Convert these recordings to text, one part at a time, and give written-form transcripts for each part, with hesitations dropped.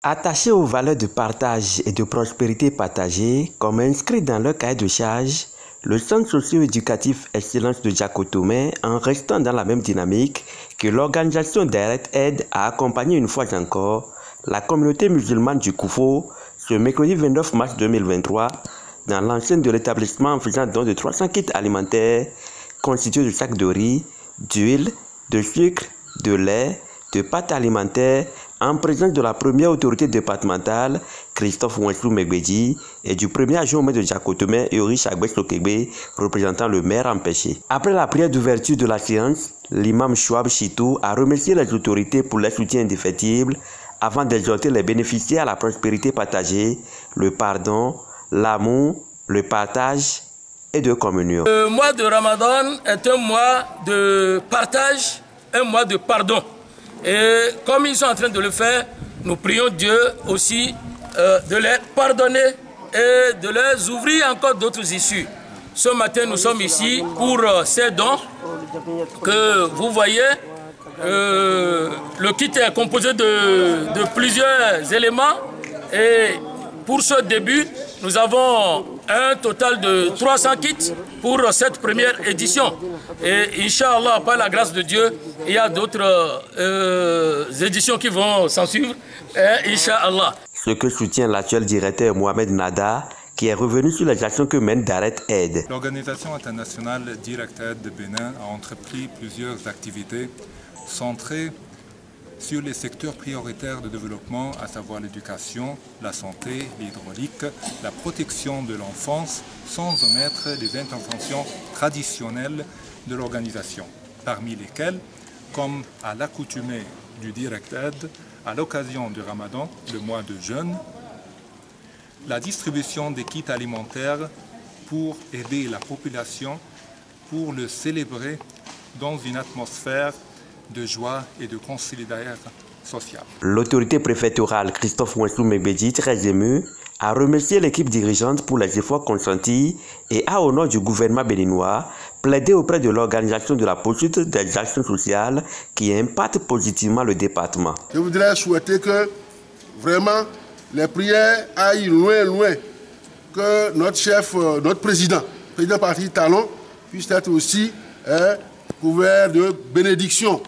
Attachés aux valeurs de partage et de prospérité partagée, comme inscrit dans leur cahier de charge, le Centre socio-éducatif Excellence de Diakotomey, en restant dans la même dynamique que l'organisation Direct Aid, a accompagné une fois encore la communauté musulmane du Koufo ce mercredi 29 mars 2023 dans l'enceinte de l'établissement en faisant don de 300 kits alimentaires constitués de sacs de riz, d'huile, de sucre, de lait, de pâtes alimentaires en présence de la première autorité départementale, Christophe Wenslou Megbedji, et du premier adjoint au maire de Diakotomey, Yori Chagbès Lokegbe, représentant le maire empêché. Après la prière d'ouverture de la séance, l'imam Chouab Chitou a remercié les autorités pour leur soutien indéfectible avant d'exhorter les bénéficiaires à la prospérité partagée, le pardon, l'amour, le partage et de communion. Le mois de Ramadan est un mois de partage, un mois de pardon. Et comme ils sont en train de le faire, nous prions Dieu aussi de les pardonner et de les ouvrir encore d'autres issues. Ce matin, nous sommes ici pour ces dons que vous voyez. Le kit est composé de plusieurs éléments et pour ce début, nous avons un total de 300 kits pour cette première édition. Et Inch'Allah, par la grâce de Dieu, il y a d'autres éditions qui vont s'en suivre. Inch'Allah. Ce que soutient l'actuel directeur Mohamed Nada, qui est revenu sur les actions que mène Direct Aid. L'organisation internationale Direct Aid de Bénin a entrepris plusieurs activités centrées sur les secteurs prioritaires de développement, à savoir l'éducation, la santé, l'hydraulique, la protection de l'enfance, sans omettre les interventions traditionnelles de l'organisation, parmi lesquelles, comme à l'accoutumée du Direct Aid, à l'occasion du Ramadan, le mois de jeûne, la distribution des kits alimentaires pour aider la population pour le célébrer dans une atmosphère de joie et de conciliation sociale. L'autorité préfectorale Christophe Wenslou Megbedji, très ému, a remercié l'équipe dirigeante pour les efforts consentis et a, au nom du gouvernement béninois, plaidé auprès de l'organisation de la poursuite des actions sociales qui impactent positivement le département. Je voudrais souhaiter que vraiment les prières aillent loin, que notre chef, notre président parti Talon, puisse être aussi couvert de bénédictions.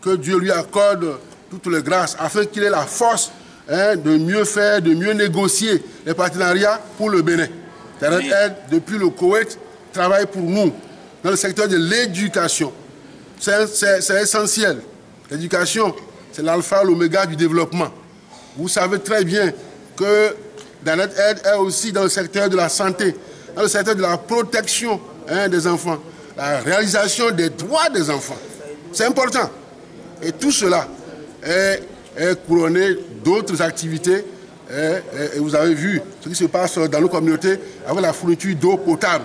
Que Dieu lui accorde toutes les grâces afin qu'il ait la force de mieux faire, de mieux négocier les partenariats pour le Bénin. Direct Aid, depuis le Koweït, travaille pour nous dans le secteur de l'éducation. C'est essentiel. L'éducation, c'est l'alpha, l'oméga du développement. Vous savez très bien que Direct Aid est aussi dans le secteur de la santé, dans le secteur de la protection des enfants, la réalisation des droits des enfants. C'est important. Et tout cela est couronné d'autres activités. Et vous avez vu ce qui se passe dans nos communautés avec la fourniture d'eau potable.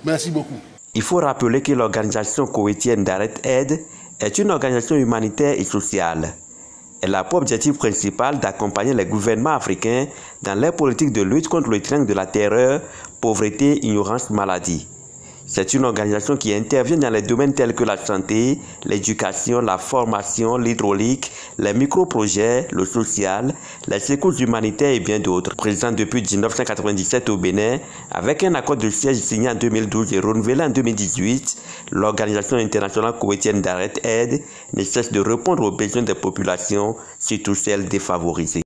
Merci beaucoup. Il faut rappeler que l'organisation koweïtienne Direct Aid est une organisation humanitaire et sociale. Elle a pour objectif principal d'accompagner les gouvernements africains dans leur politique de lutte contre le triangle de la terreur, pauvreté, ignorance, maladie. C'est une organisation qui intervient dans les domaines tels que la santé, l'éducation, la formation, l'hydraulique, les micro-projets, le social, les secours humanitaires et bien d'autres. Présente depuis 1997 au Bénin, avec un accord de siège signé en 2012 et renouvelé en 2018, l'organisation internationale koweïtienne Direct Aid ne cesse de répondre aux besoins des populations, surtout celles défavorisées.